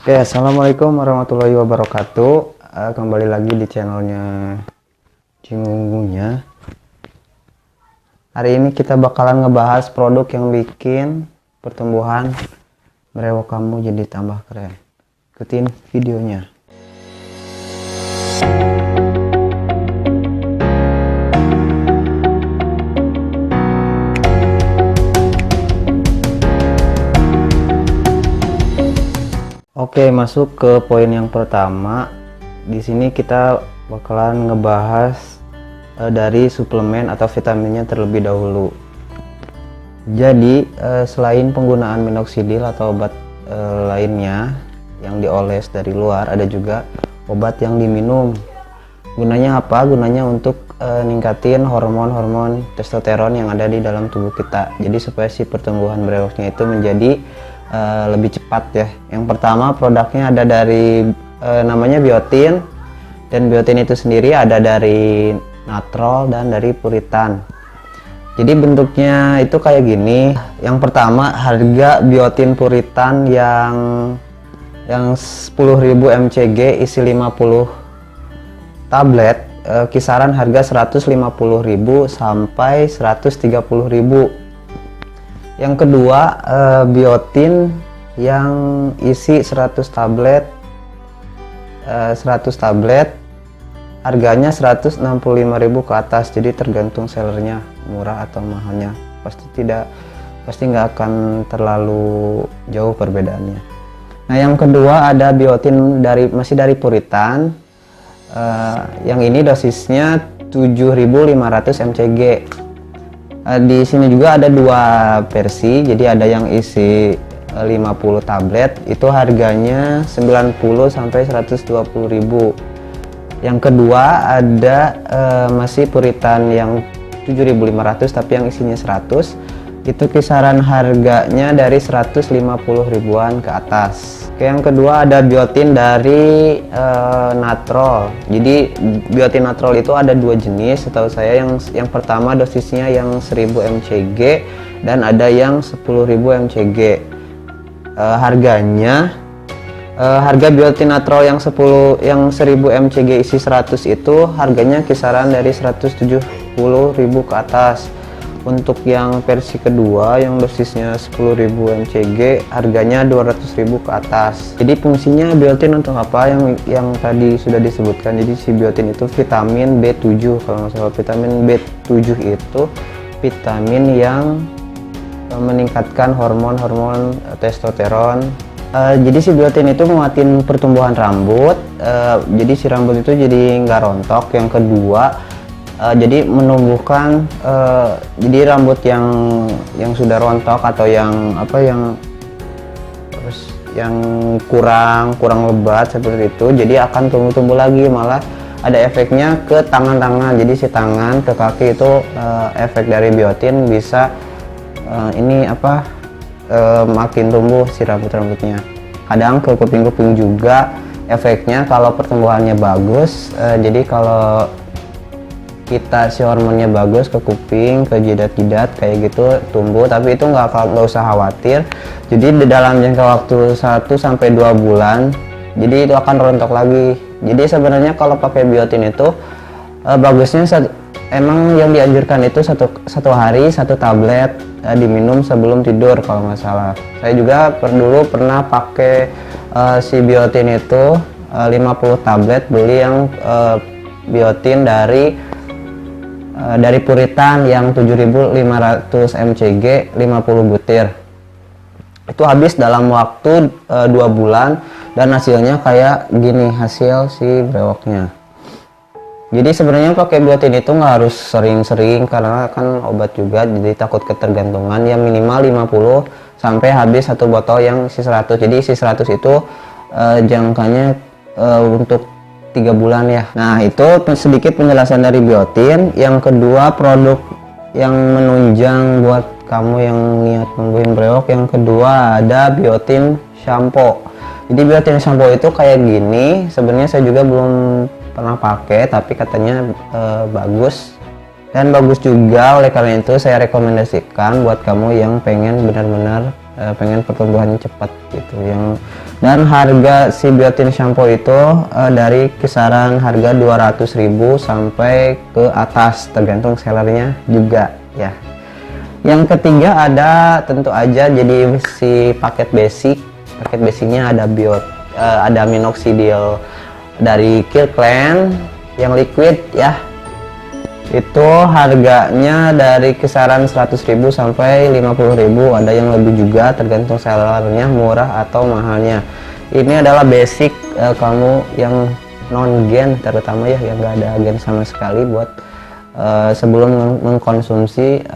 Oke, assalamualaikum warahmatullahi wabarakatuh. Kembali lagi di channelnya Cingungunya. Hari ini kita bakalan ngebahas produk yang bikin pertumbuhan brewok kamu jadi tambah keren. Ikutin videonya. Oke, masuk ke poin yang pertama. Di sini kita bakalan ngebahas dari suplemen atau vitaminnya terlebih dahulu. Jadi selain penggunaan minoxidil atau obat lainnya yang dioles dari luar, ada juga obat yang diminum. Gunanya apa? Gunanya untuk ningkatin hormon-hormon testosteron yang ada di dalam tubuh kita. Jadi supaya si pertumbuhan brewoknya itu menjadi lebih cepat ya. Yang pertama produknya ada dari namanya biotin, dan biotin itu sendiri ada dari natrol dan dari puritan. Jadi bentuknya itu kayak gini. Yang pertama harga biotin puritan yang 10.000 mcg isi 50 tablet, kisaran harga 150.000 sampai 130.000. Yang kedua biotin yang isi 100 tablet harganya 165.000 ke atas. Jadi tergantung sellernya murah atau mahalnya, pasti nggak akan terlalu jauh perbedaannya. Nah, yang kedua ada biotin masih dari puritan. Yang ini dosisnya 7.500 mcg. Di sini juga ada dua versi, jadi ada yang isi 50 tablet, itu harganya 90 sampai 120.000. Yang kedua ada masih puritan yang 7.500 tapi yang isinya 100, itu kisaran harganya dari 150 ribuan ke atas. Oke, yang kedua ada biotin dari natrol. Jadi biotin natrol itu ada dua jenis setahu saya. Yang pertama dosisnya yang 1000 mcg dan ada yang 10.000 mcg. Harga biotin natrol yang 1000 mcg isi 100 itu harganya kisaran dari 170.000 ke atas. Untuk yang versi kedua yang dosisnya 10.000 mcg harganya 200.000 ke atas. Jadi fungsinya biotin untuk apa? Yang tadi sudah disebutkan. Jadi si biotin itu vitamin B7 kalau nggak salah. Vitamin B7 itu vitamin yang meningkatkan hormon testosteron. Jadi si biotin itu menguatin pertumbuhan rambut. Jadi si rambut itu jadi nggak rontok. Yang kedua jadi menumbuhkan jadi rambut yang sudah rontok atau yang kurang lebat seperti itu, jadi akan tumbuh lagi. Malah ada efeknya ke tangan-tangan. Jadi si tangan ke kaki itu efek dari biotin bisa makin tumbuh si rambutnya. Kadang ke kuping-kuping juga efeknya kalau pertumbuhannya bagus. Jadi kalau si hormonnya bagus ke kuping, ke jidat-jidat kayak gitu tumbuh, tapi itu nggak usah khawatir. Jadi di dalam jangka waktu 1 sampai 2 bulan jadi itu akan rontok lagi. Jadi sebenarnya kalau pakai biotin itu bagusnya emang yang dianjurkan itu satu hari 1 tablet diminum sebelum tidur kalau nggak salah. Saya juga dulu pernah pakai si biotin itu 50 tablet, beli yang biotin dari puritan yang 7.500 mcg 50 butir. Itu habis dalam waktu 2 bulan dan hasilnya kayak gini hasil si brewoknya. Jadi sebenarnya pakai biotin itu nggak harus sering-sering karena kan obat juga, jadi takut ketergantungan. Ya minimal 50 sampai habis 1 botol yang isi 100. Jadi isi 100 itu jangkanya untuk 3 bulan ya. Nah, itu sedikit penjelasan dari biotin. Yang kedua, produk yang menunjang buat kamu yang niat numbuhin brewok, yang kedua ada biotin shampoo. Jadi biotin shampoo itu kayak gini. Sebenarnya saya juga belum pernah pakai, tapi katanya bagus dan bagus juga. Oleh karena itu saya rekomendasikan buat kamu yang pengen benar-benar pengen pertumbuhannya cepat gitu, yang Dan harga si biotin shampoo itu dari kisaran harga 200.000 sampai ke atas, tergantung sellernya juga ya. Yang ketiga ada tentu aja jadi si paket basicnya ada ada minoxidil dari Kirkland yang liquid ya. Itu harganya dari kisaran 100.000 sampai 50.000, ada yang lebih juga, tergantung sellernya murah atau mahalnya. Ini adalah basic kamu yang non gen, terutama ya yang gak ada gen sama sekali, buat sebelum mengkonsumsi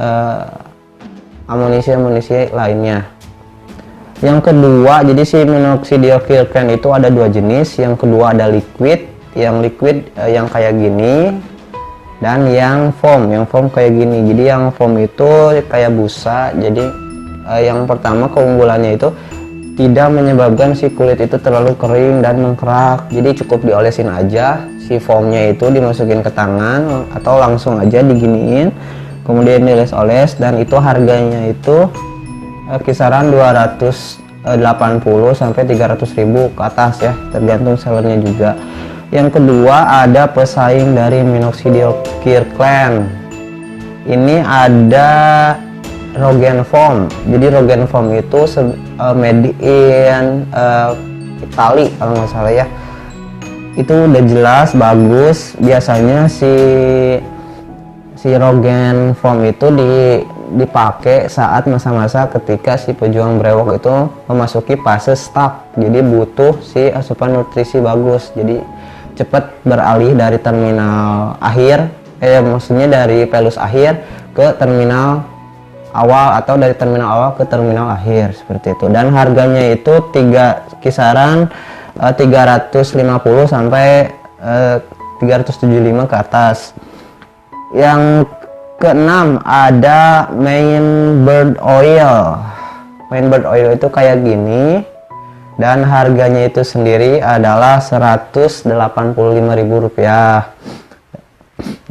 amunisi lainnya. Yang kedua, jadi si minoxidil Kirkland itu ada dua jenis. Yang kedua ada liquid, yang kayak gini, dan yang foam kayak gini. Jadi yang foam itu kayak busa. Jadi yang pertama keunggulannya itu tidak menyebabkan si kulit itu terlalu kering dan mengkerak. Jadi cukup diolesin aja, si foamnya itu dimasukin ke tangan atau langsung aja diginiin, kemudian dioles-oles, dan itu harganya itu kisaran 280 sampai 300.000 ke atas ya, tergantung sellernya juga. Yang kedua ada pesaing dari minoxidil Kirkland. Ini ada Rogaine Foam. Jadi Rogaine Foam itu made in Itali kalau nggak salah ya. Itu udah jelas bagus. Biasanya si Rogaine Foam itu dipakai saat masa-masa ketika si pejuang brewok itu memasuki fase stuck. Jadi butuh si asupan nutrisi bagus. Jadi cepat beralih dari terminal akhir, maksudnya dari pelus akhir ke terminal awal, atau dari terminal awal ke terminal akhir, seperti itu. Dan harganya itu kisaran 350 sampai 375 ke atas. Yang keenam ada Mainbird Oil. Mainbird Oil itu kayak gini, dan harganya itu sendiri adalah Rp185.000.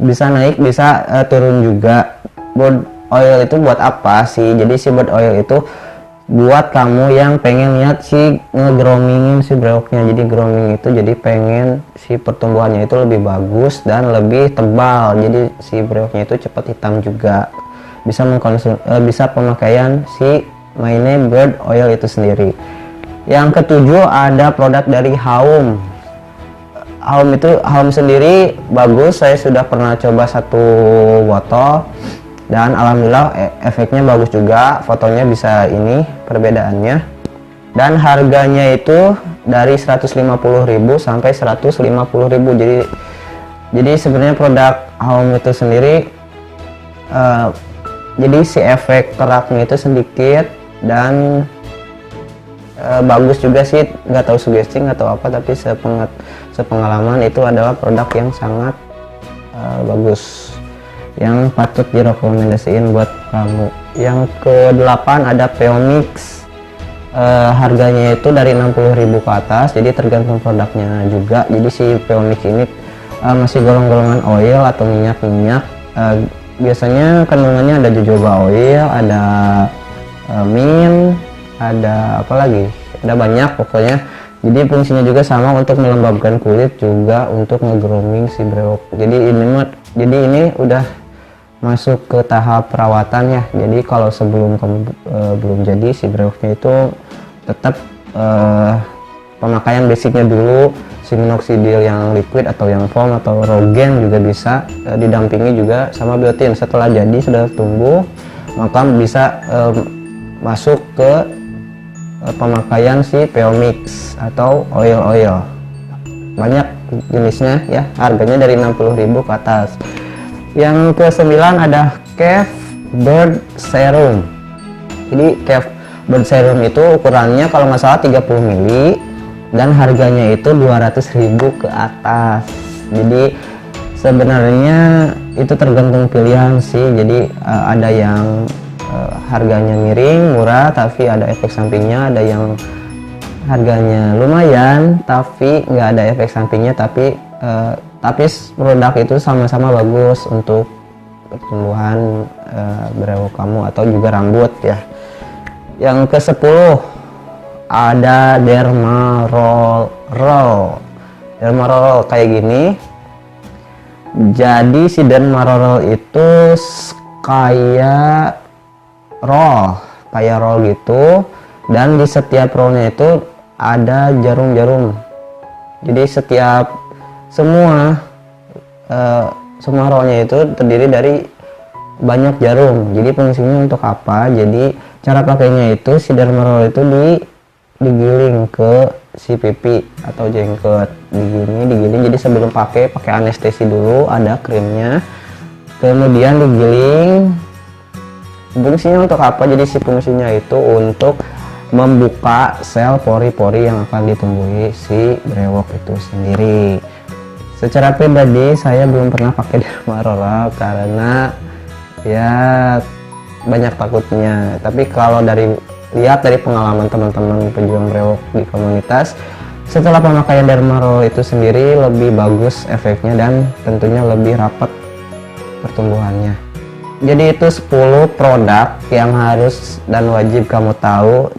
Bisa naik, bisa turun juga. Bird oil itu buat apa sih? Jadi si bird oil itu buat kamu yang pengen lihat si nge-groomingin si brewoknya. Jadi grooming itu jadi pengen si pertumbuhannya itu lebih bagus dan lebih tebal. Jadi si brewoknya itu cepat hitam juga. Bisa pemakaian si Mainbird Oil itu sendiri. Yang ketujuh ada produk dari Haum. Haum sendiri bagus, saya sudah pernah coba 1 botol dan alhamdulillah efeknya bagus juga. Fotonya bisa ini perbedaannya, dan harganya itu dari 150.000 sampai 150.000. Jadi sebenarnya produk Haum itu sendiri jadi si efek keraknya itu sedikit, dan bagus juga sih, nggak tahu suggesting atau apa, tapi sepengalaman itu adalah produk yang sangat bagus, yang patut direkomendasiin buat kamu. Yang ke-8 ada Peomix. Harganya itu dari 60.000 ke atas, jadi tergantung produknya juga. Jadi si Peomix ini masih golongan oil atau minyak. Biasanya kandungannya ada jojoba oil, ada mint, ada apa lagi, ada banyak pokoknya. Jadi fungsinya juga sama untuk melembabkan kulit, juga untuk nge-grooming si brewok. Jadi ini udah masuk ke tahap perawatan ya. Jadi kalau sebelum kamu belum jadi si brewoknya itu tetap pemakaian basicnya dulu, si minoxidil yang liquid atau yang foam atau Rogaine juga bisa, didampingi juga sama biotin. Setelah jadi sudah tumbuh, maka bisa masuk ke pemakaian si Peomix atau oil. Banyak jenisnya ya, harganya dari 60.000 ke atas. Yang ke-9 ada Cave Bird Serum. Jadi Cave Bird Serum itu ukurannya kalau nggak salah 30 ml, dan harganya itu 200.000 ke atas. Jadi sebenarnya itu tergantung pilihan sih. Jadi ada yang harganya miring, murah, tapi ada efek sampingnya. Ada yang harganya lumayan tapi nggak ada efek sampingnya, tapi produk itu sama-sama bagus untuk pertumbuhan brewok kamu atau juga rambut ya. Yang ke-10 ada Dermarorol. Dermarorol kayak gini. Jadi si Dermarorol itu kayak roll gitu, dan di setiap rollnya itu ada jarum-jarum. Jadi semua rollnya itu terdiri dari banyak jarum. Jadi fungsinya untuk apa? Jadi cara pakainya itu si Dermarol itu digiling ke si pipi atau jenggot, digiling. Jadi sebelum pakai anestesi dulu, ada krimnya, kemudian digiling. Fungsinya untuk apa? Jadi si fungsinya itu untuk membuka sel pori-pori yang akan ditumbuhi si brewok itu sendiri. Secara pribadi saya belum pernah pakai Dermarol karena ya banyak takutnya, tapi kalau lihat dari pengalaman teman-teman pejuang brewok di komunitas, setelah pemakaian Dermarol itu sendiri lebih bagus efeknya dan tentunya lebih rapat pertumbuhannya. Jadi itu 10 produk yang harus dan wajib kamu tahu